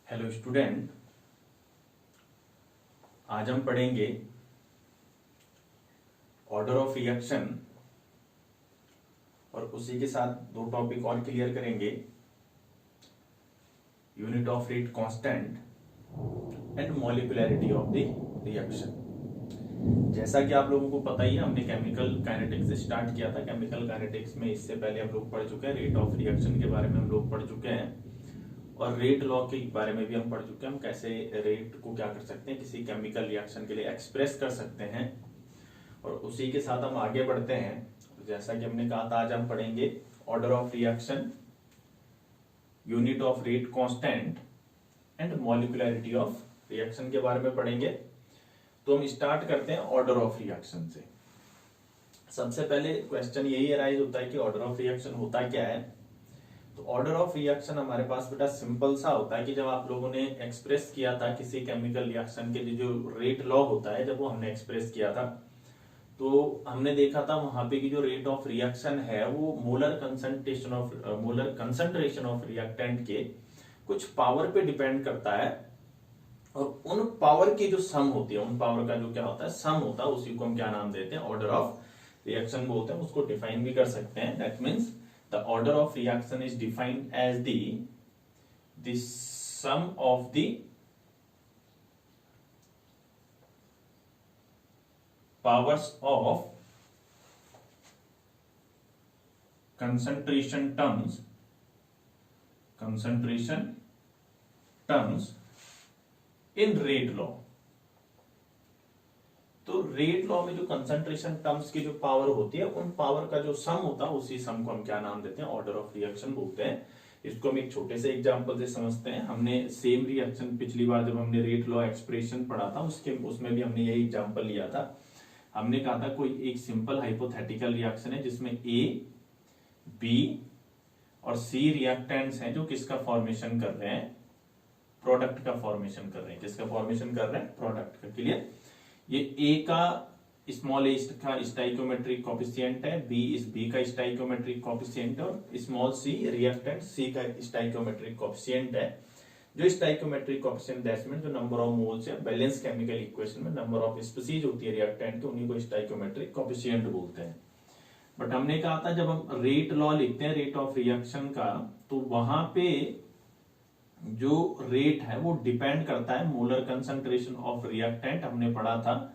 Hello student, आज हम पढ़ेंगे ऑर्डर ऑफ रिएक्शन और उसी के साथ दो टॉपिक और क्लियर करेंगे, unit of rate constant and molecularity of the reaction. जैसा कि आप लोगों को पता ही है, हमने केमिकल काइनेटिक्स से स्टार्ट किया था। केमिकल काइनेटिक्स में इससे पहले हम लोग पढ़ चुके हैं, रेट ऑफ रिएक्शन के बारे में हम लोग पढ़ चुके हैं और रेट लॉ के बारे में भी हम पढ़ चुके हैं। हम कैसे रेट को क्या कर सकते हैं, किसी केमिकल रिएक्शन के लिए एक्सप्रेस कर सकते हैं। और उसी के साथ हम आगे बढ़ते हैं। जैसा कि हमने कहा था, आज हम पढ़ेंगे order of reaction, unit of rate constant and molecularity of reaction के बारे में पढ़ेंगे। तो हम स्टार्ट करते हैं ऑर्डर ऑफ रिएक्शन से। सबसे पहले क्वेश्चन यही अराइज होता है कि ऑर्डर ऑफ रिएक्शन होता क्या है। तो ऑर्डर ऑफ रिएक्शन हमारे पास बेटा सिंपल सा होता है कि जब आप लोगों ने एक्सप्रेस किया था किसी केमिकल रिएक्शन के लिए, जो रेट लॉ होता है, जब वो हमने एक्सप्रेस किया था तो हमने देखा था वहां पे कि जो रेट ऑफ रिएक्शन है वो मोलर कंसंट्रेशन ऑफ रिएक्टेंट के कुछ पावर पे डिपेंड करता है। और उन पावर की जो सम होती है, उन पावर का जो क्या होता है, सम होता है, उसी को हम क्या नाम देते हैं, ऑर्डर ऑफ रिएक्शन बोलते हैं। उसको डिफाइन भी कर सकते हैं। That means the order of reaction is defined as the sum of the powers of concentration terms in rate law। तो रेट लॉ में जो कंसंट्रेशन टर्म्स की जो पावर होती है, उन पावर का जो सम होता है, उसी सम को हम क्या नाम देते हैं, ऑर्डर ऑफ रिएक्शन बोलते हैं। इसको हम एक छोटे से एग्जांपल से समझते हैं। हमने सेम रिएक्शन पिछली बार जब हमने रेट लॉ एक्सप्रेशन पढ़ा था उसमें भी हमने यही एग्जांपल लिया था। हमने कहा था कोई एक सिंपल हाइपोथेटिकल रिएक्शन है जिसमें ए, बी और सी रिएक्टेंट्स हैं जो किसका फॉर्मेशन कर रहे हैं, प्रोडक्ट का फॉर्मेशन कर रहे हैं। किसका फॉर्मेशन कर रहे हैं, प्रोडक्ट का। क्लियर। ये ए का स्मॉल ए का स्टाइकोमेट्रिक कोफिशिएंट है, बी का स्टाइकोमेट्रिक कोफिशिएंट है और स्मॉल सी रिएक्टेंट सी का स्टाइकोमेट्रिक कोफिशिएंट है। जो स्टाइकोमेट्रिक कोफिशिएंट दैट मींस जो नंबर ऑफ मोल्स है बैलेंस केमिकल इक्वेशन में नंबर ऑफ स्पीशीज होती है रिएक्टेंट की, उन्हीं को स्टाइकोमेट्रिक कोफिशिएंट बोलते हैं। बट हमने कहा था जब हम रेट लॉ लिखते हैं रेट ऑफ रिएक्शन का, तो वहां पे जो रेट है वो डिपेंड करता है मोलर कंसंट्रेशन ऑफ रिएक्टेंट। हमने पढ़ा था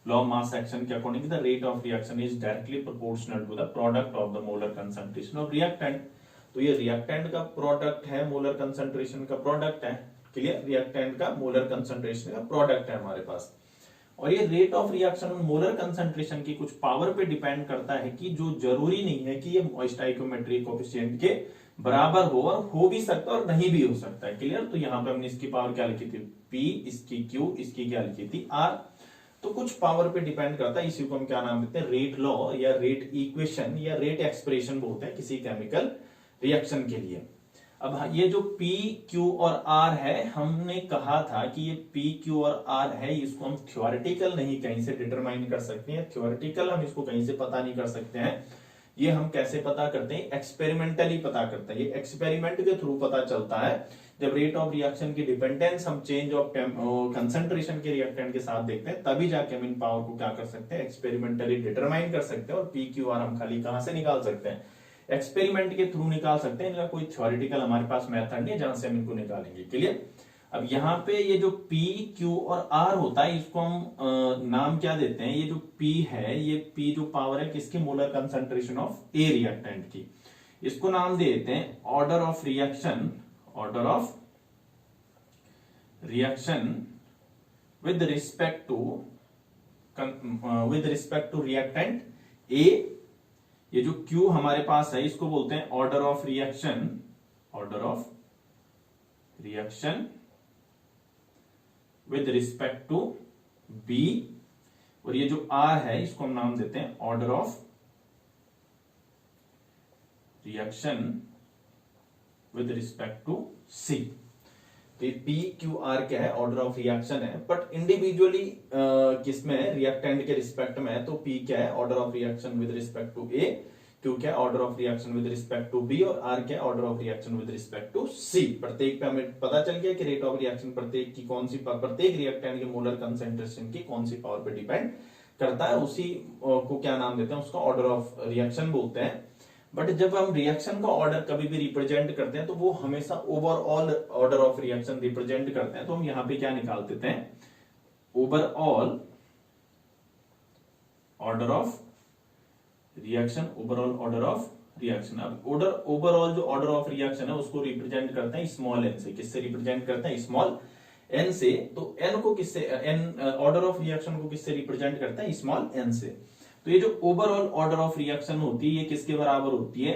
लॉ ऑफ मास एक्शन के according the rate of reaction is directly proportional to the product of the molar concentration of reactant. तो ये रिएक्टेंट का प्रोडक्ट है, मोलर कंसंट्रेशन का प्रोडक्ट है। क्लियर। रिएक्टेंट का मोलर कंसंट्रेशन का प्रोडक्ट है हमारे पास। और ये rate of reaction molar concentration की कुछ पावर पे डिपेंड करता है कि जो जरूरी नहीं है कि ये स्टाइकोमेट्रिक कोफिशिएंट के बराबर हो, और हो भी सकता है और नहीं भी हो सकता है। क्लियर। तो यहां पे हमने इसकी पावर क्या लिखी थी, P, इसकी Q, इसकी क्या लिखी थी, R। तो कुछ पावर पे डिपेंड करता है। इसी को हम क्या नाम देते हैं, रेट लॉ या रेट इक्वेशन या रेट एक्सप्रेशन बोलते हैं किसी केमिकल रिएक्शन के लिए। अब ये जो P, Q और R है, हमने कहा था कि ये P, Q और R है, इसको हम थ्योरेटिकल नहीं कहीं से डिटरमाइन कर सकते हैं। थ्योरेटिकल हम इसको कहीं से पता नहीं कर सकते हैं। ये हम कैसे पता करते हैं, एक्सपेरिमेंटली पता करते हैं। ये एक्सपेरिमेंट के थ्रू पता चलता है। जब रेट ऑफ रिएक्शन की डिपेंडेंस हम चेंज ऑफ कंसंट्रेशन के रिएक्टेंट के साथ देखते हैं, तभी जाके हम इन पावर को क्या कर सकते हैं, एक्सपेरिमेंटली डिटरमाइन कर सकते हैं। और पी क्यू आर हम खाली कहां से निकाल सकते हैं, एक्सपेरिमेंट के थ्रू निकाल सकते हैं। इनका कोई थ्योरेटिकल हमारे पास मेथड नहीं है जहां से हम इनको निकालेंगे। क्लियर। अब यहाँ पे ये जो P, Q और R होता है, इसको हम नाम क्या देते हैं, ये जो P है, ये P जो पावर है किसकी, molar concentration of a reactant की, इसको नाम दे देते हैं order of reaction, order of reaction with respect to reactant A. ये जो Q हमारे पास है इसको बोलते हैं order of reaction with respect to B. और ये जो R है इसको हम नाम देते हैं order of reaction with respect to C. तो ये P, Q, R क्या है, ऑर्डर ऑफ रिएक्शन है। बट इंडिविजुअली किसमें, रिएक्टेंट के रिस्पेक्ट में है। तो P क्या है, order of reaction with respect to A, Q क्या order of reaction with respect to B, और R क्या order of reaction with respect to C। प्रत्येक पे हमें पता चल गया कि रेट ऑफ रिएक्शन प्रत्येक रिएक्टेंट के मोलर कंसेंट्रेशन की कौन सी पावर पे डिपेंड करता है, उसी को क्या नाम देते हैं, उसका ऑर्डर ऑफ रिएक्शन बोलते हैं। बट जब हम रिएक्शन का ऑर्डर कभी भी रिप्रेजेंट करते हैं तो वो हमेशा overall order of reaction represent करते हैं। तो हम यहाँ पे क्या निकाल देते हैं, overall order of reaction, overall order of reaction. अब ओवरऑल जो ऑर्डर ऑफ रिएक्शन है उसको रिप्रेजेंट करते हैं स्मॉल एन से। किससे रिप्रेजेंट करते हैं, स्मॉल एन से। तो एन को किससे, एन ऑर्डर ऑफ रिएक्शन को किससे रिप्रेजेंट करते हैं, स्मॉल एन से। तो ये जो ओवरऑल ऑर्डर ऑफ रिएक्शन होती है ये किसके बराबर होती है,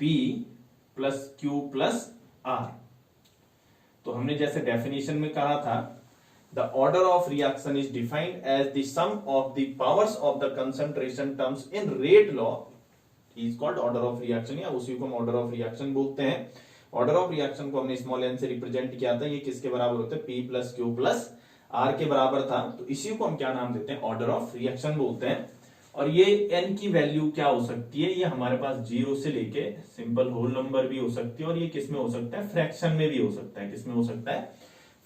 P plus Q plus R। तो हमने जैसे डेफिनेशन में कहा था, the order of reaction is defined as the sum of the powers of the concentration terms in rate law is called order of reaction, या उसी को हम ऑर्डर ऑफ रिएक्शन बोलते हैं। ऑर्डर ऑफ रिएक्शन को हमने स्मॉल एन से represent किया था, ये किसके बराबर होता है, P plus Q plus R के बराबर था। तो इसी को हम क्या नाम देते हैं, ऑर्डर ऑफ रिएक्शन बोलते हैं। और ये n की वैल्यू क्या हो सकती है, ये हमारे पास 0 से लेके सिंपल होल नंबर भी हो सकती है, और ये किसमें हो सकता है, फ्रैक्शन में भी हो सकता है। किसमें हो सकता है,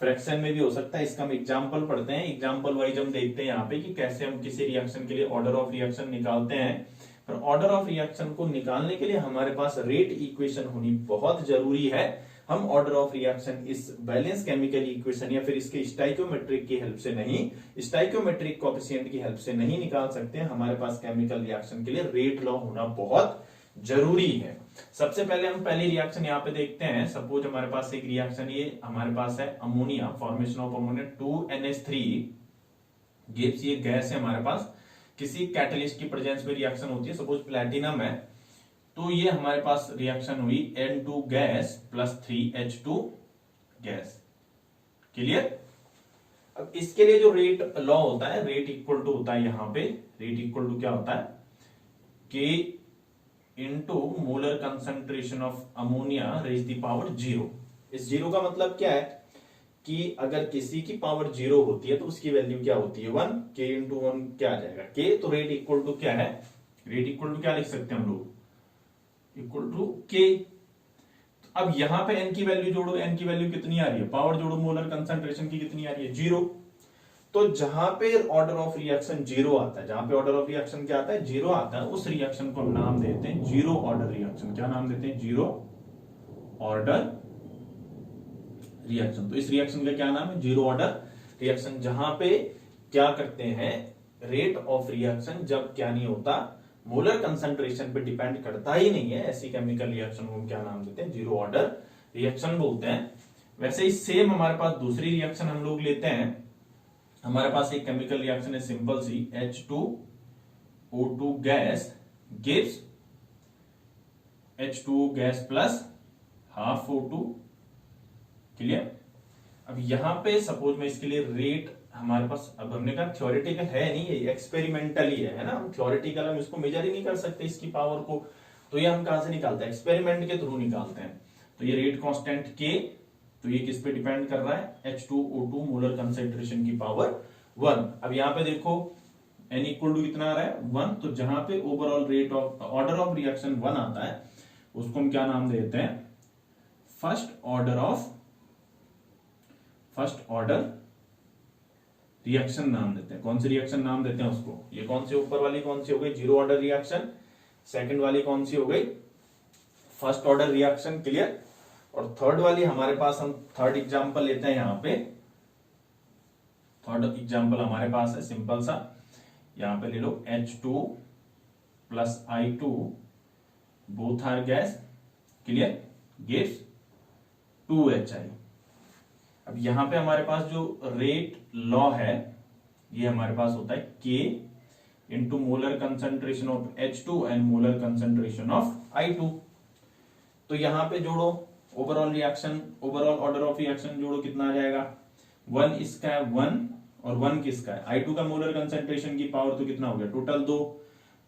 फ्रैक्शन में भी हो सकता है। इसका हम एग्जांपल पढ़ते हैं, एग्जांपल वाइज हम देखते हैं यहाँ पे कि कैसे हम किसी रिएक्शन के लिए ऑर्डर ऑफ रिएक्शन निकालते हैं। पर ऑर्डर ऑफ रिएक्शन को निकालने के लिए हमारे पास रेट इक्वेशन होनी बहुत जरूरी है। हम ऑर्डर ऑफ रिएक्शन इस बैलेंस केमिकल इक्वेशन या फिर इसके स्टाइकियोमेट्रिक की हेल्प से नहीं, स्टाइकियोमेट्रिक कोएफिशिएंट की हेल्प से नहीं निकाल सकते हैं। हमारे पास केमिकल रिएक्शन के लिए रेट लॉ होना बहुत जरूरी है। सबसे पहले हम पहली रिएक्शन यहाँ पे देखते हैं। सपोज हमारे पास एक रिएक्शन, ये हमारे पास है ammonia, formation of ammonia 2NH3 gives, ये गैस है हमारे पास, किसी कैटलिस्ट की प्रेजेंस में रिएक्शन होती है। सपोज प्लैटिनम है, तो ये हमारे पास रिएक्शन हुई N2 gas plus 3H2 gas. Clear. अब इसके लिए जो रेट लॉ होता है, रेट इक्वल टू होता है यहाँ पे, रेट इक्वल टू क्या होता है, K into molar concentration of ammonia raise the power 0। इस 0 का मतलब क्या है कि अगर किसी की पावर 0 होती है तो उसकी वैल्यू क्या होती है, 1। K इंटू 1 क्या आ जाएगा, K। तो रेट इक्वल टू क्या है, रेट इक्वल टू क्या लिख सकते हैं हम लोग, इक्वल टू K। अब यहां पे n की वैल्यू जोड़ो, n की वैल्यू कितनी आ रही है, पावर जोड़ो, मोलर कंसंट्रेशन की कितनी आ रही है, 0। तो जहां पे ऑर्डर ऑफ रिएक्शन 0 आता है, जहां पे ऑर्डर ऑफ रिएक्शन क्या आता है, 0 आता है, उस रिएक्शन को हम नाम देते हैं जीरो ऑर्डर रिएक्शन। क्या नाम देते हैं, जीरो ऑर्डर रिएक्शन। तो इस रिएक्शन का क्या नाम है, जीरो ऑर्डर रिएक्शन। जहां पे क्या करते हैं, रेट ऑफ रिएक्शन जब क्या नहीं होता, मोलर कंसंट्रेशन पे डिपेंड करता ही नहीं है, ऐसी केमिकल रिएक्शन को हम क्या नाम देते हैं, जीरो ऑर्डर रिएक्शन बोलते हैं। वैसे ही सेम हमारे पास दूसरी रिएक्शन हम लोग लेते हैं। हमारे पास एक केमिकल रिएक्शन है सिंपल सी, H2O2 gas gives H2O gas plus half O2। Clear. अब यहां पे सपोज में इसके लिए रेट हमारे पास, अब हमने कहा थ्योरेटिकल है नहीं, ये एक्सपेरिमेंटल ही है ना। हम थ्योरेटिकल हम इसको मेजर ही नहीं कर सकते इसकी पावर को, तो ये हम कहां से निकालते हैं, एक्सपेरिमेंट के थ्रू निकालते हैं। तो ये रेट कांस्टेंट K, तो ये किस पे डिपेंड कर रहा है, H2O2 मोलर कंसेंट्रेशन की पावर 1। अब यहां पे देखो n इक्वल टू कितना आ रहा है, 1। तो जहां पे overall rate of order of reaction 1 आता है उसको हम क्या नाम देते हैं, फर्स्ट ऑर्डर रिएक्शन नाम देते हैं। कौन सी रिएक्शन नाम देते हैं उसको, ये कौन सी ऊपर वाली कौन सी हो गई, जीरो ऑर्डर रिएक्शन। सेकंड वाली कौन सी हो गई, फर्स्ट ऑर्डर रिएक्शन। क्लियर। और थर्ड वाली हमारे पास, हम थर्ड एग्जांपल लेते हैं यहाँ पे। थर्ड एग्जांपल हमारे पास है सिंपल सा, यहां पे ले लो H2 plus I2 both are gas. Clear. Gives 2HI। अब यहां पे हमारे पास जो रेट लॉ है ये हमारे पास होता है K into molar concentration of H2 and molar concentration of I2। तो यहां पे जोड़ो overall reaction, overall order of reaction जोड़ो, कितना आ जाएगा, 1 इसका है 1 और 1 किसका है, I2 का मोलर कंसंट्रेशन की पावर तो कितना हो गया, टोटल 2।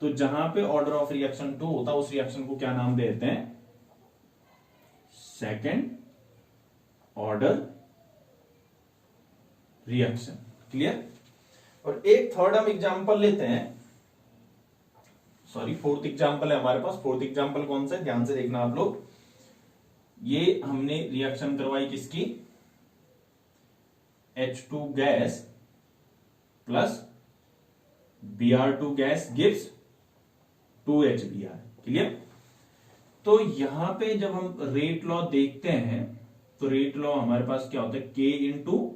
तो जहां पे ऑर्डर ऑफ रिएक्शन 2 होता है उस रिएक्शन को क्या नाम देते हैं, सेकेंड ऑर्डर रिएक्शन। क्लियर। और एक थर्ड हम एग्जांपल लेते हैं। सॉरी फोर्थ एग्जांपल है हमारे पास। फोर्थ एग्जांपल कौन सा है, ध्यान से देखना आप लोग। ये हमने रिएक्शन करवाई किसकी, H2 gas plus Br2 gas gives 2HBr। Clear. तो यहां पे जब हम रेट लॉ देखते हैं तो रेट लॉ हमारे पास क्या होता है, K into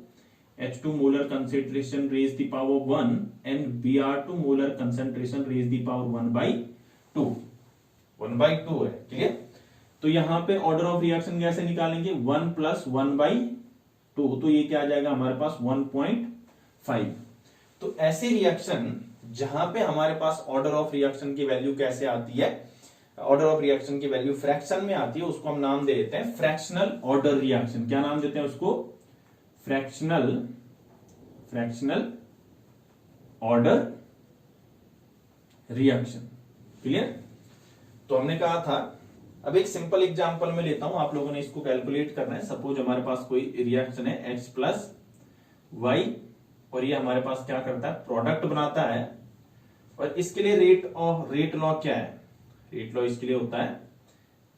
H2 molar concentration raise the power 1 and Br2 molar concentration raise the power 1/2 है। क्लियर। तो यहां पे ऑर्डर ऑफ रिएक्शन कैसे निकालेंगे, 1 प्लस 1/2, तो ये क्या आ जाएगा हमारे पास 1.5। तो ऐसी रिएक्शन जहां पे हमारे पास ऑर्डर ऑफ रिएक्शन की वैल्यू कैसे आती है, ऑर्डर ऑफ रिएक्शन की वैल्यू फ्रैक्शन में आती है, उसको हम नाम दे देते हैं फ्रैक्शनल ऑर्डर रिएक्शन। क्या नाम देते हैं उसको, फ्रैक्शनल ऑर्डर रिएक्शन। क्लियर। तो हमने कहा था, अब एक सिंपल एग्जांपल में लेता हूं, आप लोगों ने इसको कैलकुलेट करना है। सपोज हमारे पास कोई रिएक्शन है X प्लस वाई, और ये हमारे पास क्या करता है, प्रोडक्ट बनाता है, और इसके लिए रेट लॉ क्या है, रेट लॉ इसके लिए होता है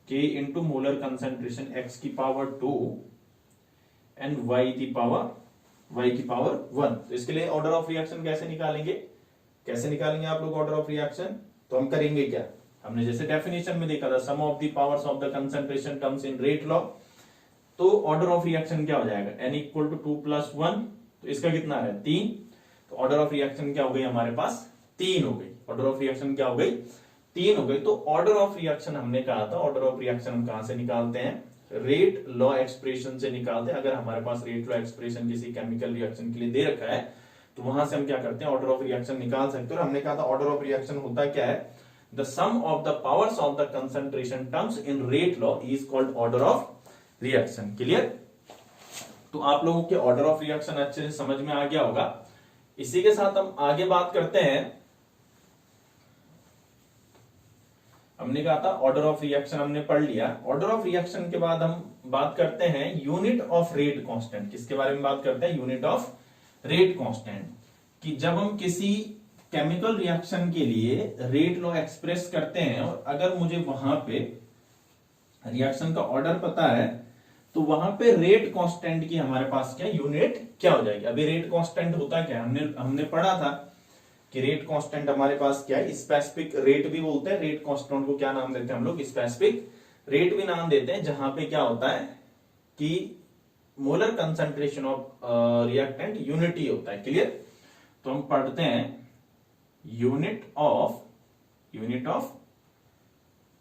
K into molar concentration X की पावर 2 एंड Y की पावर 1। तो इसके लिए ऑर्डर ऑफ रिएक्शन कैसे निकालेंगे आप लोग ऑर्डर ऑफ रिएक्शन, तो हम करेंगे क्या, हमने जैसे डेफिनेशन में देखा था, sum of the powers of the concentration terms in rate law. तो ऑर्डर ऑफ रिएक्शन क्या हो जाएगा, n इक्वल टू 2 प्लस 1, तो इसका कितना है 3। तो ऑर्डर ऑफ रिएक्शन क्या हो गई हमारे पास, 3 हो गई। ऑर्डर ऑफ रिएक्शन क्या हो गई, 3 हो गई। तो ऑर्डर ऑफ रिएक्शन हमने कहा था, ऑर्डर ऑफ रिएक्शन हम कहां से निकालते हैं, रेट लॉ एक्सप्रेशन से निकालते हैं। अगर हमारे पास रेट लॉ एक्सप्रेशन किसी केमिकल रिएक्शन के लिए दे रखा है तो वहां से हम क्या करते हैं, ऑर्डर ऑफ रिएक्शन निकाल सकते हैं। और हमने कहा था ऑर्डर ऑफ रिएक्शन होता क्या है, the sum of the powers of the concentration terms in rate law is called order of reaction. Clear. तो आप लोगों के ऑर्डर ऑफ रिएक्शन अच्छे से समझ में आ गया होगा। इसी के साथ हम आगे बात करते हैं। हमने कहा था ऑर्डर ऑफ रिएक्शन हमने पढ़ लिया। ऑर्डर ऑफ रिएक्शन के बाद हम बात करते हैं यूनिट ऑफ रेट कांस्टेंट। किसके बारे में बात करते हैं, यूनिट ऑफ रेट कांस्टेंट। कि जब हम किसी केमिकल रिएक्शन के लिए रेट लॉ एक्सप्रेस करते हैं, और अगर मुझे वहां पे रिएक्शन का ऑर्डर पता है, तो वहां पे रेट कांस्टेंट की हमारे पास क्या यूनिट क्या हो जाएगी। अभी रेट कांस्टेंट होता क्या, हमने पढ़ा था कि रेट कांस्टेंट हमारे पास क्या है, स्पेसिफिक रेट भी बोलते हैं। रेट कांस्टेंट को क्या नाम देते हैं हम लोग, स्पेसिफिक रेट भी नाम देते हैं। जहां पे क्या होता है कि molar concentration of reactant unity होता है। क्लियर। तो हम पढ़ते हैं यूनिट ऑफ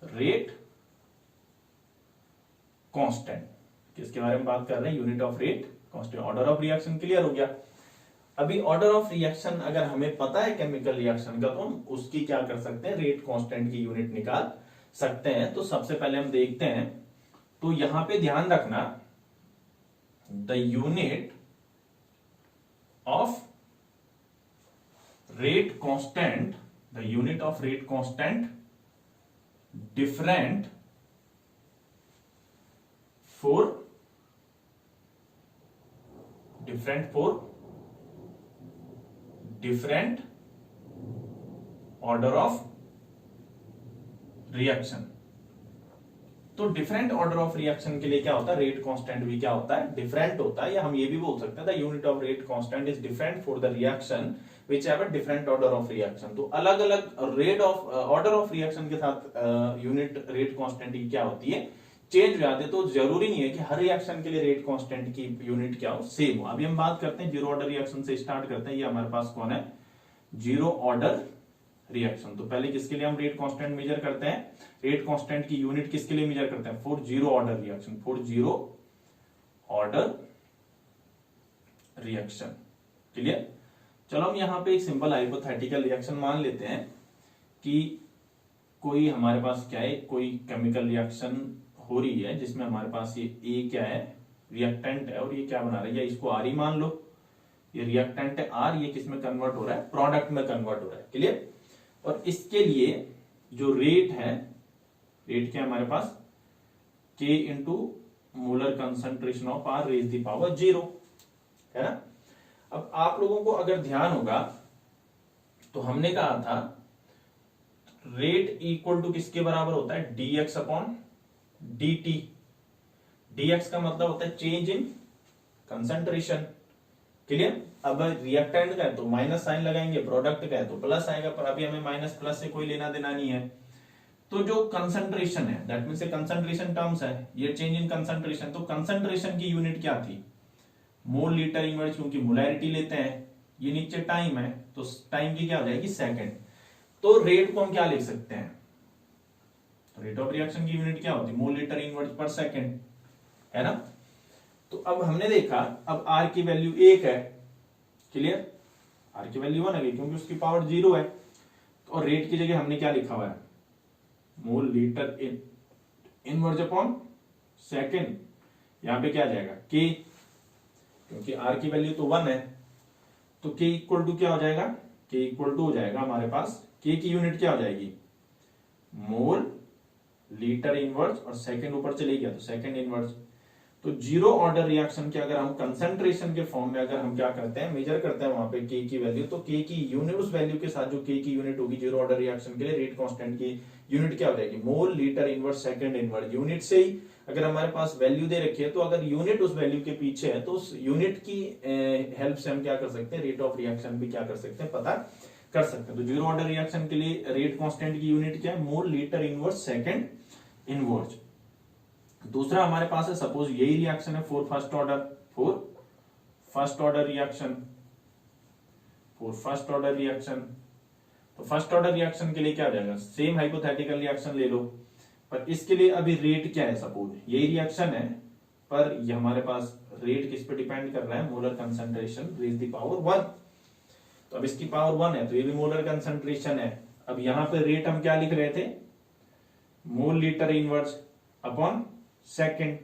रेट कांस्टेंट। किसके बारे में बात कर रहे हैं, unit of rate constant. Order of reaction clear हो गया। अभी ऑर्डर ऑफ रिएक्शन अगर हमें पता है केमिकल रिएक्शन का, तो हम उसकी क्या कर सकते हैं, रेट कांस्टेंट की यूनिट निकाल सकते हैं। तो सबसे पहले हम देखते हैं, तो यहां पे ध्यान रखना, the unit of rate constant, the unit of rate constant different for different order of reaction. तो डिफरेंट ऑर्डर ऑफ रिएक्शन के लिए क्या होता है, रेट कांस्टेंट भी क्या होता है, डिफरेंट होता है। या हम ये भी बोल सकते हैं the unit of rate constant is different for the reaction which ever different order of reaction. तो अलग अलग rate of order of reaction के साथ यूनिट रेट कांस्टेंट की क्या होती है, चेंज हो जाते। तो जरूरी नहीं है कि हर रिएक्शन के लिए रेट कांस्टेंट की यूनिट क्या हो, सेम हो। अभी हम बात करते हैं जीरो ऑर्डर रिएक्शन से स्टार्ट करते हैं। ये हमारे पास कौन है, जीरो ऑर्डर रिएक्शन। तो पहले किसके लिए हम रेट कांस्टेंट मेजर करते हैं, रेट कांस्टेंट की यूनिट किसके लिए मेजर करते हैं, for zero order reaction, for zero order reaction. Clear. चलो हम यहां पे एक सिंपल हाइपोथेटिकल रिएक्शन मान लेते हैं कि कोई हमारे पास क्या है, कोई केमिकल रिएक्शन हो रही है जिसमें हमारे पास ये ए क्या है, रिएक्टेंट है, और ये क्या बना रहा है, या इसको आर ही मान लो। ये रिएक्टेंट है आर, ये किस में कन्वर्ट हो रहा है, प्रोडक्ट में कन्वर्ट हो रहा है। क्लियर। और इसके लिए जो रेट है, रेट क्या है हमारे पास, K into molar concentration of R raise the power 0 है ना। अब आप लोगों को अगर ध्यान होगा तो हमने कहा था रेट इक्वल टू किसके बराबर होता है, dx अपॉन dt। dx का मतलब होता है चेंज इन कंसंट्रेशन। क्लियर। अब रिएक्टेंट का है तो माइनस साइन लगाएंगे, प्रोडक्ट का है तो प्लस आएगा, पर अभी हमें माइनस प्लस से कोई लेना देना नहीं है। तो जो कंसंट्रेशन है, दैट मींस कंसंट्रेशन टर्म्स है, ये चेंज इन कंसंट्रेशन, तो कंसंट्रेशन की यूनिट क्या थी, मोल लीटर इनवर्स, क्योंकि मोलैरिटी लेते हैं। ये नीचे टाइम है तो टाइम की क्या हो जाएगी, सेकंड। तो रेट को हम क्या लिख सकते हैं, रेट ऑफ रिएक्शन की यूनिट क्या होती है, मोल लीटर इनवर्स पर सेकंड, है ना। तो अब हमने देखा, अब आर की वैल्यू 1 है, क्लियर, आर की वैल्यू 1 है क्योंकि उसकी पावर 0 है। और रेट की जगह हमने क्या लिखा हुआ है, mole litre inverse upon second. यहां पे क्या आ जाएगा, के, क्योंकि आर की वैल्यू तो 1 है, तो के इक्वल टू क्या हो जाएगा, के इक्वल टू हो जाएगा हमारे पास, के की यूनिट क्या हो जाएगी, मोल लीटर इनवर्स, और सेकंड ऊपर चले गया तो सेकंड इनवर्स। तो जीरो ऑर्डर रिएक्शन के अगर हम कंसंट्रेशन के फॉर्म में अगर हम क्या करते हैं, मेजर करते हैं वहां पे के की वैल्यू, तो के की यूनिट, उस वैल्यू के साथ जो के की यूनिट होगी जीरो ऑर्डर रिएक्शन के लिए, रेट कांस्टेंट की यूनिट क्या हो जाएगी, मोल litre inverse second inverse. Unit से ही अगर हमारे पास वैल्यू दे रखी है, तो अगर यूनिट उस वैल्यू के पीछे है, तो उस यूनिट की हेल्प से हम क्या कर सकते हैं, रेट ऑफ रिएक्शन भी क्या कर सकते हैं, पता कर सकते हैं। तो जीरो ऑर्डर रिएक्शन के लिए रेट कांस्टेंट की यूनिट क्या है, mole litre inverse second inverse. दूसरा हमारे पास है, सपोज यही रिएक्शन है for first order, reaction, for first order reaction. तो फर्स्ट ऑर्डर रिएक्शन के लिए क्या हो जाएगा, सेम हाइपोथेटिकल रिएक्शन ले लो, पर इसके लिए अभी रेट क्या है, सपोज यही रिएक्शन है, पर ये हमारे पास रेट किस पे डिपेंड कर रहा है, molar concentration raise the power 1। तो अब इसकी पावर 1 है तो ये भी मोलर कंसंट्रेशन है। अब यहां पे रेट हम क्या लिख रहे थे, मोल लीटर इनवर्स अपॉन सेकंड।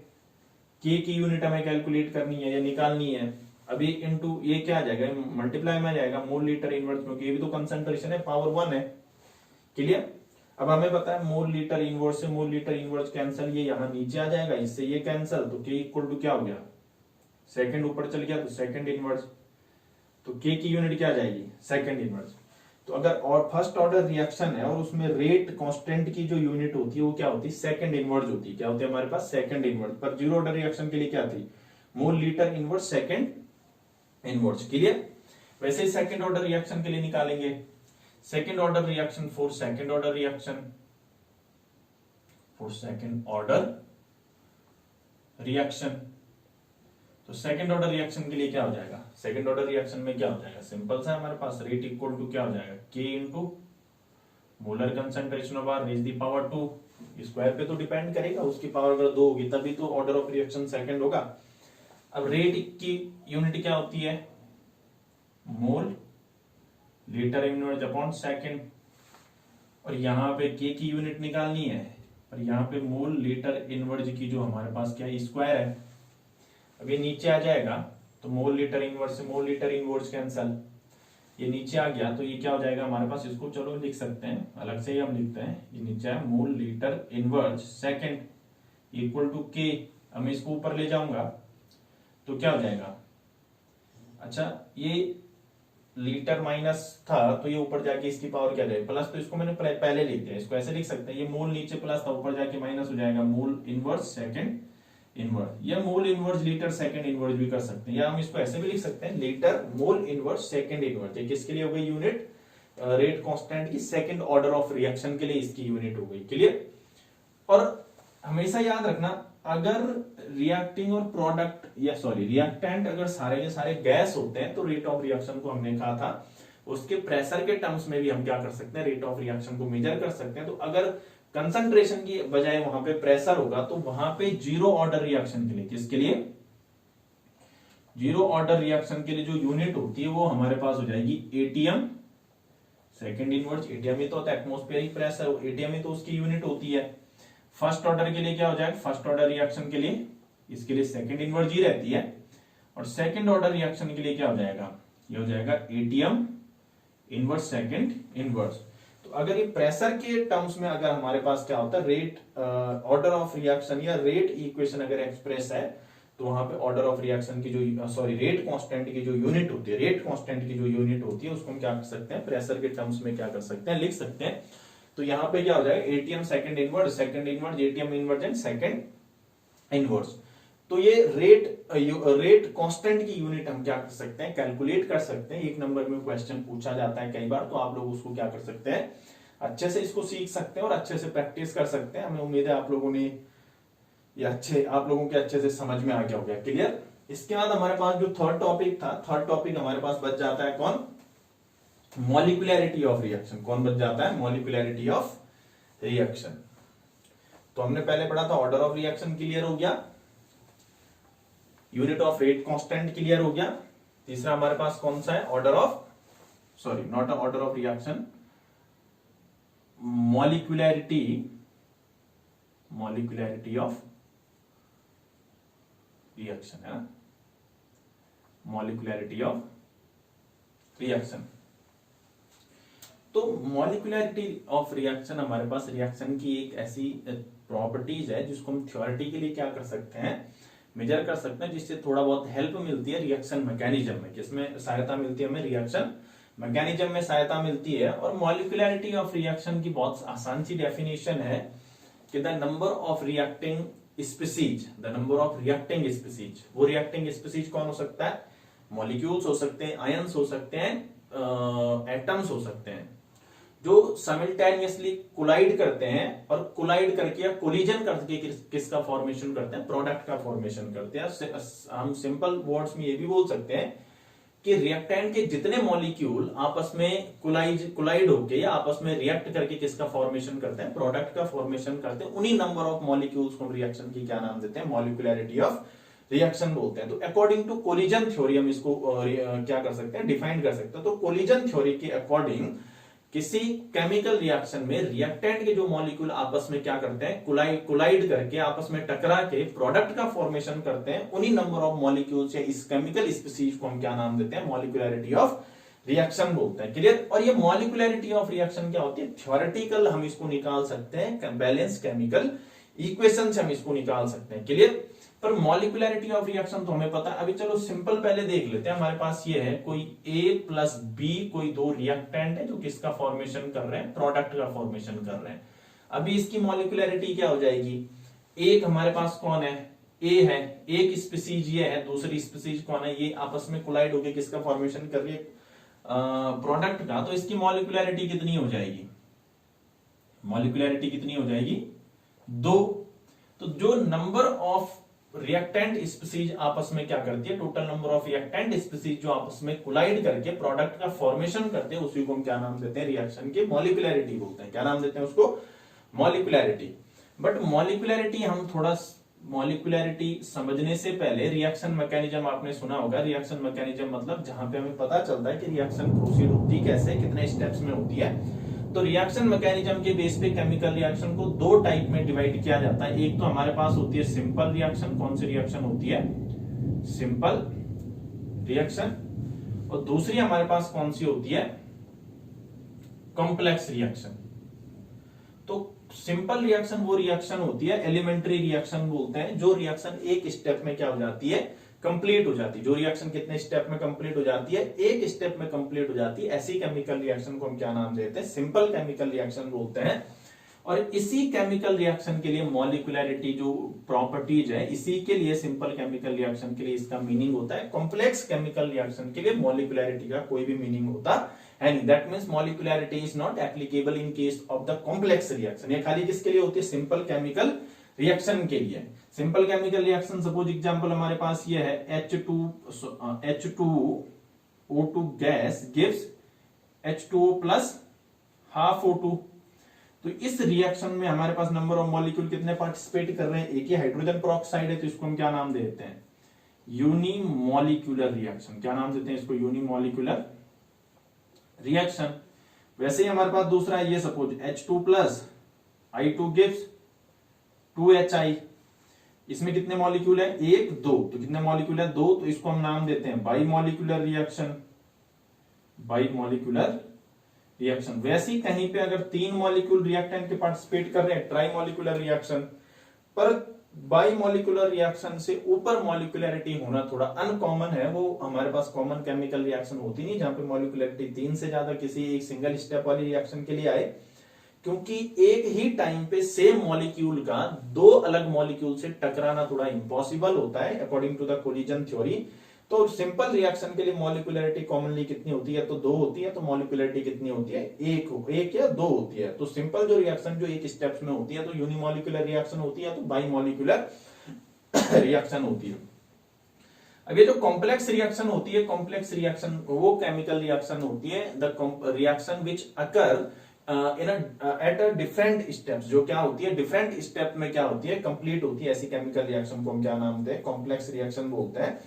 के की यूनिट हमें कैलकुलेट करनी है या निकालनी है, अभी इनटू ये क्या आ जाएगा, मल्टीप्लाई में आ जाएगा मोल लीटर इनवर्स, क्योंकि ये भी तो कंसंट्रेशन है, पावर 1 है। क्लियर। अब हमें पता है मोल लीटर इनवर्स से मोल लीटर इनवर्स कैंसिल, ये यहां नीचे आ जाएगा, इससे ये कैंसिल, तो के इक्वल टू क्या हो गया, सेकंड ऊपर चल गया तो सेकंड इनवर्स। तो के की यूनिट क्या आ जाएगी, सेकंड इनवर्स। तो अगर और फर्स्ट ऑर्डर रिएक्शन है और उसमें रेट कांस्टेंट की जो यूनिट होती है वो क्या होती है, सेकंड इनवर्स होती है। क्या होती है हमारे पास, सेकंड इनवर्स। पर जीरो ऑर्डर रिएक्शन के लिए क्या थी, मोल litre inverse second inverse. Clear. वैसे ही सेकंड ऑर्डर रिएक्शन के लिए निकालेंगे, second order reaction for second order reaction, for second order reaction. तो सेकंड ऑर्डर रिएक्शन के लिए क्या हो जाएगा, सेकंड ऑर्डर रिएक्शन में क्या हो जाएगा, सिंपल सा हमारे पास, रेट इक्वल टू क्या हो जाएगा, K into molar concentration of R raise the power 2। Square पे तो डिपेंड करेगा, उसकी पावर अगर 2 होगी तभी तो ऑर्डर ऑफ रिएक्शन सेकंड होगा। अब रेट की यूनिट क्या होती है, mole litre inverse upon second, और यहां पे के की यूनिट निकालनी है, और यहां पे मोल लीटर इनवर्स की जो हमारे पास क्या है, स्क्वायर है। अब ये नीचे आ जाएगा तो मोल लीटर इनवर्स से मोल लीटर इनवर्स कैंसल, ये नीचे आ गया तो ये क्या हो जाएगा हमारे पास, इसको चलो लिख सकते हैं अलग से ही, हम लिखते हैं, ये नीचे है mole litre inverse second equal to K. अब मैं इसको ऊपर ले जाऊंगा तो क्या हो जाएगा, अच्छा ये लीटर माइनस था तो ये ऊपर जाके इसकी पावर क्या जाएगी, प्लस, तो इसको मैंने पहले लिख दिया, इसको ऐसे लिख सकते हैं, ये मोल नीचे प्लस था, ऊपर जाके माइनस हो जाएगा, मोल इनवर्स सेकंड इनवर्स, या mole inverse litre second inverse भी कर सकते हैं, या हम इसको ऐसे भी लिख सकते हैं, litre mole inverse second inverse. ये किसके लिए हो गई यूनिट, रेट कांस्टेंट की सेकंड ऑर्डर ऑफ रिएक्शन के लिए इसकी यूनिट हो गई। क्लियर। और हमेशा याद रखना, अगर रिएक्टिंग और प्रोडक्ट या सॉरी रिएक्टेंट अगर सारे के सारे गैस होते हैं, तो रेट ऑफ रिएक्शन को हमने कहा था उसके प्रेशर के टर्म्स में भी हम क्या कर सकते हैं, रेट ऑफ रिएक्शन को मेजर कर सकते हैं। तो अगर कंसंट्रेशन की बजाय वहां पे प्रेशर होगा, तो वहां पे जीरो ऑर्डर रिएक्शन के लिए, किसके लिए, जीरो ऑर्डर रिएक्शन के लिए जो यूनिट होती है वो हमारे पास हो जाएगी एटीएम सेकंड इनवर्स। एटीएम ही तो होता है एटमॉस्फेरिक प्रेशर, एटीएम ही तो उसकी यूनिट होती है। फर्स्ट ऑर्डर के लिए क्या हो जाएगा, फर्स्ट ऑर्डर रिएक्शन के लिए, इसके लिए सेकंड इनवर्स ही रहती है, और सेकंड ऑर्डर रिएक्शन के लिए क्या हो जाएगा, ये हो जाएगा एटीएम इनवर्स सेकंड इनवर्स। तो अगर ये प्रेशर के टर्म्स में अगर हमारे पास क्या होता है, रेट ऑर्डर ऑफ रिएक्शन या रेट इक्वेशन अगर एक्सप्रेस है, तो वहां पे ऑर्डर ऑफ रिएक्शन की जो सॉरी रेट कांस्टेंट की जो यूनिट होती है, रेट कांस्टेंट की जो यूनिट होती है उसको हम क्या कर सकते हैं, प्रेशर के टर्म्स में क्या कर सकते हैं, लिख सकते हैं। तो यहाँ पे क्या हो जाएगा, ATM second inverse ATM inverse and second inverse. तो ये रेट कांस्टेंट की यूनिट हम क्या कर सकते हैं, कैलकुलेट कर सकते हैं। एक नंबर में क्वेश्चन पूछा जाता है कई बार, तो आप लोग उसको क्या कर सकते हैं, अच्छे से इसको सीख सकते हैं और अच्छे से प्रैक्टिस कर सकते हैं। हमें उम्मीद है आप लोगों ने आप लोगों के अच्छे से समझ में आ गया हो गया, क्लियर। इसके बाद हमारे पास जो थर्ड टॉपिक था, थर्ड टॉपिक हमारे पास बच जाता है कौन, मॉलिक्यूलैरिटी ऑफ रिएक्शन। कौन बच जाता है, मॉलिक्यूलैरिटी ऑफ रिएक्शन। तो हमने पहले पढ़ा था ऑर्डर ऑफ रिएक्शन क्लियर हो गया, unit of rate constant clear हो गया। तीसरा हमारे पास कौन सा है, order of, sorry not order of reaction, molecularity of reaction है ना, मॉलिक्यूलैरिटी ऑफ रिएक्शन। तो मॉलिक्यूलैरिटी ऑफ रिएक्शन हमारे पास रिएक्शन की एक ऐसी प्रॉपर्टीज है जिसको हम थ्योरेटिकली क्या कर सकते हैं, मेजर कर सकते हैं, जिससे थोड़ा बहुत हेल्प मिलती है रिएक्शन मैकेनिज्म में। किसमें सहायता मिलती है हमें, रिएक्शन मैकेनिज्म में सहायता मिलती है। और मॉलिक्यूलैरिटी ऑफ रिएक्शन की बहुत आसान सी डेफिनेशन है कि the number of reacting species, the number of reacting species. वो रिएक्टिंग स्पीसीज कौन हो सकता है, मॉलिक्यूल्स हो सकते हैं, आयंस हो सकते हैं, एटम्स हो सकते हैं, जो साइमल्टेनियसली कोलाइड करते हैं और कोलाइड करके या कोलिजन करके किसका फॉर्मेशन करते हैं, प्रोडक्ट का फॉर्मेशन करते हैं। हम सिंपल वर्ड्स में ये भी बोल सकते हैं कि रिएक्टेंट के जितने मॉलिक्यूल आपस में कोलाइड होके या आपस में रिएक्ट करके किसका फॉर्मेशन करते हैं, प्रोडक्ट का फॉर्मेशन करते हैं, उन्हीं नंबर ऑफ मॉलिक्यूल्स को रिएक्शन की क्या नाम देते हैं, मॉलिक्यूलैरिटी ऑफ रिएक्शन बोलते हैं। तो अकॉर्डिंग टू कोलिजन थ्योरी हम इसको क्या कर सकते हैं, डिफाइन कर सकते हैं। तो कोलिजन थ्योरी के अकॉर्डिंग किसी केमिकल रिएक्शन में रिएक्टेंट के जो मॉलिक्यूल आपस में क्या करते हैं, कोलाइड करके आपस में टकरा के प्रोडक्ट का फॉर्मेशन करते हैं, उन्हीं नंबर ऑफ मॉलिक्यूल्स या इस केमिकल स्पीसीज को हम क्या नाम देते हैं, मॉलिक्यूलैरिटी ऑफ रिएक्शन बोलते हैं, क्लियर। और ये मॉलिक्यूलैरिटी ऑफ रिएक्शन क्या होती है, थ्योरेटिकल हम इसको निकाल सकते हैं, बैलेंस केमिकल इक्वेशन से हम इसको निकाल सकते हैं, क्लियर। पर मॉलिक्यूलैरिटी ऑफ रिएक्शन तो हमें पता है। अभी चलो सिंपल पहले देख लेते हैं। हमारे पास ये है कोई A प्लस B, कोई दो रिएक्टेंट है जो किसका फॉर्मेशन कर रहे हैं, प्रोडक्ट का फॉर्मेशन कर रहे हैं। अभी इसकी मॉलिक्यूलैरिटी क्या हो जाएगी, एक हमारे पास कौन है, A है, एक स्पीसीज ये है, दूसरी स्पीसीज कौन है, ये आपस में कोलाइड होकर किसका फॉर्मेशन कर रही है, प्रोडक्ट का। तो इसकी मॉलिक्यूलैरिटी कितनी हो जाएगी, मॉलिक्यूलैरिटी कितनी हो जाएगी, 2। तो जो नंबर ऑफ रिएक्टेंट स्पीसीज आपस में क्या करती है, total number of reactant species जो आपस में कोलाइड करके प्रोडक्ट का फॉर्मेशन करते हैं, उसी को हम क्या नाम देते हैं, रिएक्शन की मॉलिक्यूलैरिटी बोलते हैं। क्या नाम देते हैं उसको, मॉलिक्यूलैरिटी। बट मॉलिक्यूलैरिटी हम थोड़ा मॉलिक्यूलैरिटी समझने से पहले रिएक्शन मैकेनिज्म आपने सुना होगा। रिएक्शन मैकेनिज्म मतलब जहां पे हमें पता चलता है कि रिएक्शन प्रोसीड होती कैसे, कितने स्टेप्स में होती है। तो रिएक्शन मैकेनिज्म के बेस पे केमिकल रिएक्शन को दो टाइप में डिवाइड किया जाता है। एक तो हमारे पास होती है सिंपल रिएक्शन, कौन सी रिएक्शन होती है, सिंपल रिएक्शन। और दूसरी हमारे पास कौन सी होती है, कॉम्प्लेक्स रिएक्शन। तो सिंपल रिएक्शन वो रिएक्शन होती है, एलिमेंट्री रिएक्शन बोलते हैं, जो रिएक्शन एक स्टेप में क्या हो जाती है, कंप्लीट हो जाती है। जो रिएक्शन कितने स्टेप में कंप्लीट हो जाती है, एक स्टेप में कंप्लीट हो जाती है। ऐसी केमिकल रिएक्शन को हम क्या नाम देते हैं, सिंपल केमिकल रिएक्शन बोलते हैं। और इसी केमिकल रिएक्शन के लिए मॉलिक्यूलैरिटी जो प्रॉपर्टीज है, इसी के लिए सिंपल केमिकल रिएक्शन के लिए इसका मीनिंग होता है। कॉम्प्लेक्स केमिकल रिएक्शन के लिए मॉलिक्यूलैरिटी का कोई भी मीनिंग होता है, that means molecularity is not applicable in case of the complex reaction. ये खाली किसके लिए होती है, सिंपल केमिकल रिएक्शन के लिए। Simple chemical reaction suppose example हमारे पास ये है H2O2 gas gives H2O plus half O2। तो इस रिएक्शन में हमारे पास नंबर ऑफ मॉलिक्यूल कितने पार्टिसिपेट कर रहे हैं, एक ही हाइड्रोजन पेरोक्साइड है, तो इसको हम क्या नाम देते हैं, यूनिमॉलिक्यूलर रिएक्शन। क्या नाम देते हैं इसको, यूनिमॉलिक्यूलर रिएक्शन। वैसे ही हमारे पास दूसरा है ये suppose H2 plus I2 gives 2HI। इसमें कितने मॉलिक्यूल है, 1 2, तो कितने मॉलिक्यूल है, 2, तो इसको हम नाम देते हैं बाइमॉलिक्यूलर रिएक्शन, बाइमॉलिक्यूलर रिएक्शन। वैसे ही कहीं पे अगर 3 मॉलिक्यूल रिएक्टेंट के पार्टिसिपेट कर रहे हैं, ट्राइमॉलिक्यूलर रिएक्शन। पर बाइमॉलिक्यूलर रिएक्शन से ऊपर मॉलिक्यूलैरिटी होना थोड़ा अनकॉमन है, वो हमारे पास कॉमन केमिकल रिएक्शन होती नहीं जहां पे मॉलिक्यूलैरिटी 3 से ज्यादा किसी एक सिंगल स्टेप वाली रिएक्शन के लिए आए। क्योंकि एक ही टाइम पे सेम मॉलिक्यूल का दो अलग मॉलिक्यूल से टकराना थोड़ा इम्पॉसिबल होता है according to the collision theory. तो सिंपल रिएक्शन के लिए मॉलिक्यूलरिटी कॉमनली कितनी होती है, तो 2 होती है। तो मॉलिक्यूलरिटी कितनी होती है, एक या 2 होती है। तो सिंपल जो रिएक्शन जो एक स्टेप्स में होती है तो यूनिमॉलिक्यूलर रिएक्शन होती है, तो बाइमॉलिक्यूलर रिएक्शन होती है। अब ये जो कॉम्प्लेक्स रिएक्शन होती है, कॉम्प्लेक्स रिएक्शन वो केमिकल रिएक्शन होती है the reaction which occur in at a different steps, जो क्या होती है डिफरेंट स्टेप में क्या होती है, कंप्लीट होती है। ऐसी केमिकल रिएक्शन को हम क्या नाम देते हैं, कॉम्प्लेक्स रिएक्शन बोलते हैं।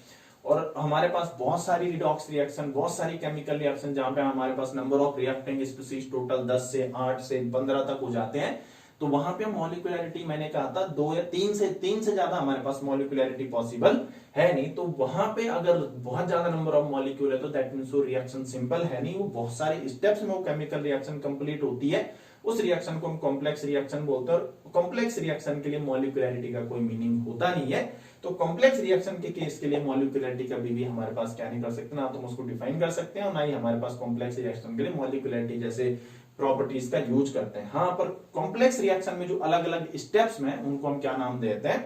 और हमारे पास बहुत सारी रिडॉक्स रिएक्शन, बहुत सारी केमिकल रिएक्शन जहां पे हमारे पास number of reacting species total 10 से 8 से 15 तक हो जाते हैं। तो वहां पे मॉलिक्यूलरिटी मैंने कहा था 2 या 3 से ज्यादा हमारे पास मॉलिक्यूलरिटी पॉसिबल है नहीं। तो वहां पे अगर बहुत ज्यादा नंबर ऑफ मॉलिक्यूल है तो दैट मींस वो रिएक्शन सिंपल है नहीं, वो बहुत सारे स्टेप्स में वो केमिकल रिएक्शन कंप्लीट होती है। उस रिएक्शन को हम कॉम्प्लेक्स रिएक्शन बोलते हैं। और कॉम्प्लेक्स रिएक्शन के लिए मॉलिक्यूलरिटी का कोई मीनिंग होता नहीं है। तो कॉम्प्लेक्स रिएक्शन के केस के लिए मॉलिक्यूलरिटी कभी भी हमारे पास क्या नहीं कर सकते, ना तो हम उसको डिफाइन कर सकते हैं और ना ही हमारे पास कॉम्प्लेक्स रिएक्शन के लिए मॉलिक्यूलरिटी जैसे प्रॉपर्टीज का यूज करते हैं। हाँ, पर कॉम्प्लेक्स रिएक्शन में जो अलग अलग स्टेप्स में उनको हम क्या नाम देते हैं,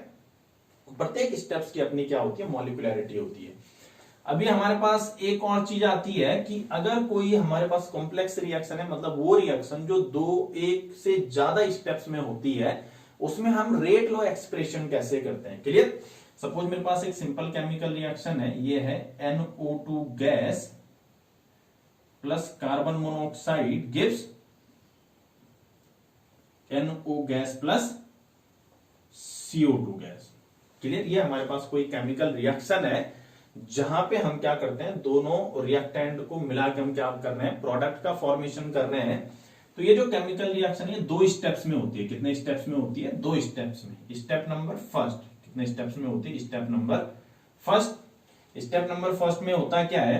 प्रत्येक स्टेप्स की अपनी क्या होती है, मॉलिक्यूलरिटी होती है। अभी हमारे पास एक और चीज आती है कि अगर कोई हमारे पास कॉम्प्लेक्स रिएक्शन है, मतलब वो रिएक्शन जो एक से ज्यादा स्टेप्स में होती है, उसमें हम रेट लॉ एक्सप्रेशन कैसे करते हैं। क्लियर। सपोज मेरे पास एक सिंपल केमिकल रिएक्शन है, ये है NO2 gas plus carbon monoxide gives NO gas plus CO2 gas. Clear. ये हमारे पास कोई केमिकल रिएक्शन है जहां पे हम क्या करते हैं, दोनों रिएक्टेंट को मिला के हम क्या कर रहे हैं, प्रोडक्ट का फॉर्मेशन कर रहे हैं। तो ये जो केमिकल रिएक्शन है 2 स्टेप्स में होती है। कितने स्टेप्स में होती है, 2 स्टेप्स में। स्टेप नंबर फर्स्ट कितने स्टेप्स में होती है, step number first. Step number first में होता क्या है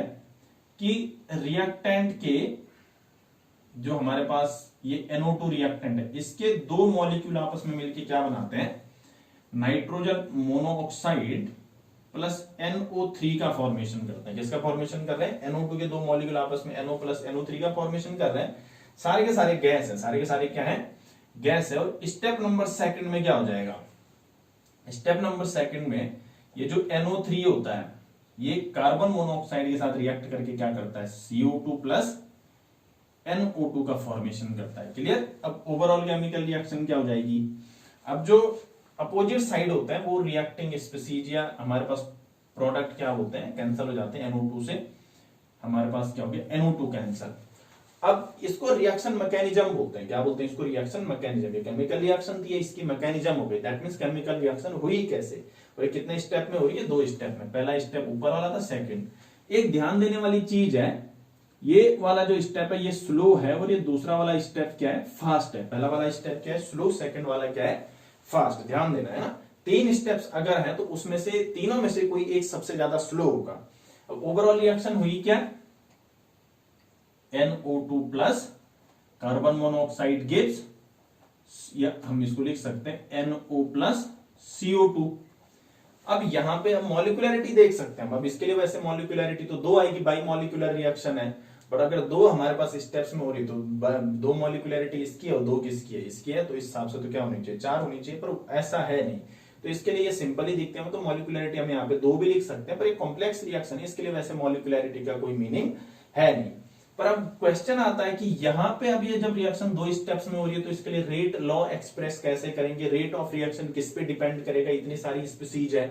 कि रिएक्टेंट के जो हमारे पास ये NO2 रिएक्टेंट है, इसके 2 मॉलिक्यूल आपस में मिलकर क्या बनाते हैं, नाइट्रोजन मोनोऑक्साइड प्लस NO3 का फॉर्मेशन करते हैं। किसका फॉर्मेशन कर रहे हैं, NO2 के 2 मॉलिक्यूल आपस में NO प्लस NO3 का फॉर्मेशन कर रहे हैं। सारे के सारे गैस है, सारे के सारे क्या है, गैस है। और स्टेप नंबर सेकंड में क्या हो जाएगा, स्टेप नंबर सेकंड में ये जो NO3 होता है ये कार्बन मोनोऑक्साइड के साथ रिएक्ट करके क्या करता है, CO2 प्लस NO2 का फॉर्मेशन करता है। क्लियर। अब ओवरऑल केमिकल रिएक्शन क्या हो जाएगी, अब जो अपोजिट साइड होता है वो रिएक्टिंग स्पीसीज या हमारे पास प्रोडक्ट क्या होते हैं, कैंसिल हो जाते हैं। NO2 से हमारे पास क्या हो गया, NO2 कैंसिल। अब इसको रिएक्शन मैकेनिज्म बोलते हैं। क्या बोलते हैं इसको, रिएक्शन मैकेनिज्म। केमिकल रिएक्शन थी, इसकी मैकेनिज्म हो गई। दैट मींस केमिकल रिएक्शन हुई कैसे, और कितने स्टेप में हो रही है, 2 स्टेप में। पहला स्टेप ऊपर वाला था, सेकंड। एक ध्यान देने वाली चीज है, ये वाला जो स्टेप है ये स्लो है और ये दूसरा वाला स्टेप क्या है, फास्ट है। पहला वाला स्टेप क्या है, स्लो, सेकंड वाला क्या है, फास्ट। ध्यान देना है ना। 3 स्टेप्स अगर है तो उसमें से तीनों में से कोई एक सबसे ज्यादा स्लो होगा। अब ओवरऑल रिएक्शन हुई क्या, NO2 plus carbon monoxide gives, या हम इसको लिख सकते हैं NO प्लस CO2। अब यहां पे हम मॉलिक्यूलरिटी देख सकते हैं। अब इसके लिए वैसे मॉलिक्यूलरिटी तो 2 आएगी, बाई मॉलिक्यूलर रिएक्शन है। बट अगर 2 हमारे पास स्टेप्स में हो रही तो 2 मॉलिक्यूलरिटी इसकी है और 2 किसकी है, इसकी है। तो इस हिसाब से तो क्या होनी चाहिए, 4 होनी चाहिए, पर ऐसा है नहीं। तो इसके लिए ये सिंपल ही दिखते हैं। तो मॉलिक्यूलरिटी हम यहाँ पे 2 भी लिख सकते हैं, पर एक कॉम्प्लेक्स रिएक्शन है, इसके लिए वैसे मॉलिक्यूलरिटी का कोई मीनिंग है नहीं। पर अब क्वेश्चन आता है कि यहाँ पे अब ये जब रिएक्शन 2 स्टेप्स में हो रही है तो इसके लिए रेट लॉ एक्सप्रेस कैसे करेंगे, रेट ऑफ रिएक्शन किस पे डिपेंड करेगा, इतनी सारी स्पीसीज है।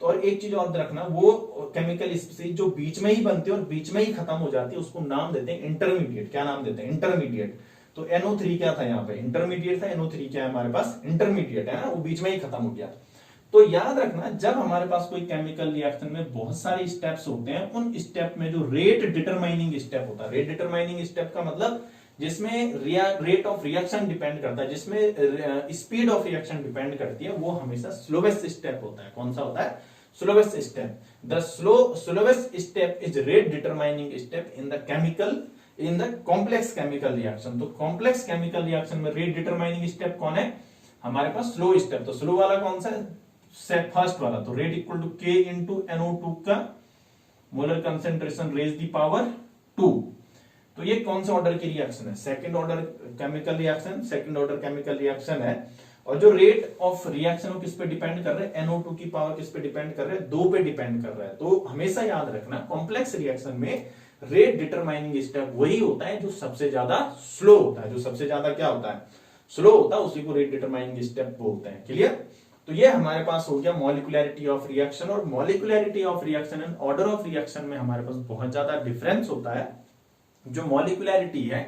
तो और एक चीज और रखना, वो केमिकल स्पीसीज जो बीच में ही बनती है और बीच में ही खत्म हो जाती है उसको नाम देते हैं इंटरमीडिएट। क्या नाम देते हैं, इंटरमीडिएट। तो NO3 क्या था, यहाँ पे इंटरमीडिएट था। NO3 क्या है हमारे पास, इंटरमीडिएट है ना, वो बीच में ही खत्म हो गया। तो याद रखना, जब हमारे पास कोई केमिकल रिएक्शन में बहुत सारे स्टेप्स होते हैं, उन स्टेप में जो रेट डिटरमाइनिंग स्टेप होता है, रेट डिटरमाइनिंग स्टेप का मतलब जिसमें रेट ऑफ रिएक्शन डिपेंड करता है, जिसमें स्पीड ऑफ रिएक्शन डिपेंड करती है, वो हमेशा स्लोवेस्ट स्टेप होता है। कौन सा होता है, slowest step. The slowest step is rate determining step in the chemical, in the complex chemical reaction. तो कॉम्प्लेक्स केमिकल रिएक्शन में रेट डिटरमाइनिंग स्टेप कौन है, हमारे पास स्लो स्टेप। तो स्लो वाला कौन सा है, फर्स्ट वाला। तो rate equal to K into NO2 का molar concentration raise the power 2। तो ये कौन से ऑर्डर की रिएक्शन है? Second order chemical reaction, second order chemical reaction है। और जो रेट ऑफ रिएक्शन वो किस पे डिपेंड कर रहे हैं? NO2 की पावर किस पे डिपेंड कर रहे हैं? 2 पे डिपेंड कर रहा है। तो हमेशा याद रखना कॉम्प्लेक्स रिएक्शन में रेट डिटरमाइनिंग स्टेप वही होता है जो सबसे ज्यादा स्लो होता है। जो सबसे ज्यादा क्या होता है? स्लो होता है, उसी को रेट डिटरमाइनिंग स्टेप बोलते हैं। क्लियर? तो ये हमारे पास हो गया मॉलिक्युलैरिटी ऑफ रिएक्शन। और molecularity of reaction and order of reaction में हमारे पास बहुत ज्यादा डिफरेंस होता है। जो मॉलिक्युलैरिटी है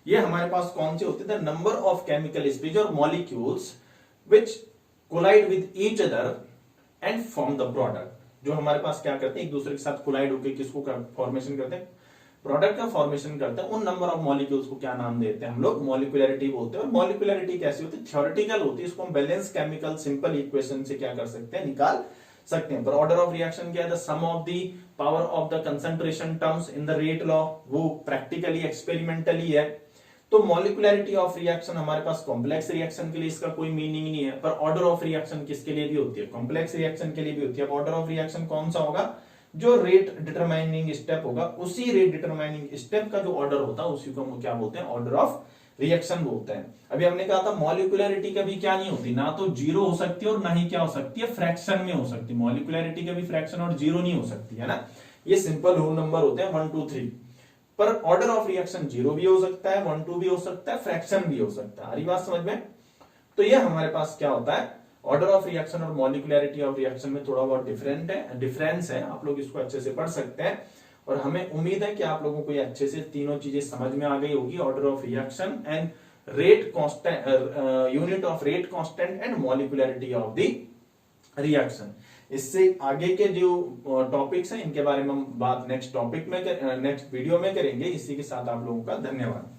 ये हमारे पास कौन सी होती है? The number of chemical species और molecules which collide with each other and form the product. जो हमारे पास क्या करते हैं? एक दूसरे के साथ कोलाइड होकर किसको फॉर्मेशन करते हैं? प्रोडक्ट का फॉर्मेशन करते हैं। उन नंबर ऑफ मॉलिक्यूल्स को क्या नाम देते हैं? हम लोग मॉलिक्युलैरिटी बोलते हैं। और मॉलिक्युलैरिटी कैसी होती है? थ्योरेटिकल होती है। इसको हम बैलेंस केमिकल सिंपल इक्वेशन से क्या कर सकते हैं? निकाल सकते हैं। पर ऑर्डर ऑफ रिएक्शन क्या है? The sum of the power of the concentration terms in the rate law. वो प्रैक्टिकली एक्सपेरिमेंटली है। तो मॉलिक्युलैरिटी ऑफ रिएक्शन हमारे पास कॉम्प्लेक्स रिएक्शन के लिए इसका कोई मीनिंग नहीं है। पर ऑर्डर ऑफ रिएक्शन किसके लिए भी होती है? कॉम्प्लेक्स रिएक्शन के लिए भी होती है। अब ऑर्डर ऑफ रिएक्शन कौन सा होगा? जो रेट डिटरमाइनिंग स्टेप होगा, उसी रेट डिटरमाइनिंग स्टेप का जो ऑर्डर होता है उसी को हम क्या बोलते हैं? ऑर्डर ऑफ रिएक्शन बोलते हैं। अभी हमने कहा था मॉलिक्युलैरिटी कभी क्या नहीं होती, ना तो जीरो हो सकती है और ना ही क्या हो सकती है? फ्रैक्शन में हो सकती है। मॉलिक्युलैरिटी कभी फ्रैक्शन और जीरो नहीं हो सकती है ना। ये सिंपल होल नंबर होते हैं 1 2 3। पर ऑर्डर ऑफ रिएक्शन जीरो भी हो सकता है, 1 2 भी हो सकता है, फ्रैक्शन भी हो सकता है। आ रही बात समझ में? तो ये हमारे पास क्या होता है? ऑर्डर ऑफ रिएक्शन और मॉलिक्युलैरिटी ऑफ रिएक्शन में थोड़ा बहुत डिफरेंस है। आप लोग इसको अच्छे से पढ़ सकते हैं। और हमें उम्मीद है कि आप लोगों को ये अच्छे से तीनों चीजें समझ में आ गई होगी। Order of reaction and rate constant, unit of rate constant and molecularity of the reaction. इससे आगे के जो टॉपिक्स हैं इनके बारे में हम बात नेक्स्ट टॉपिक में नेक्स्ट वीडियो में करेंगे। इसी के साथ आप लोगों का धन्यवाद।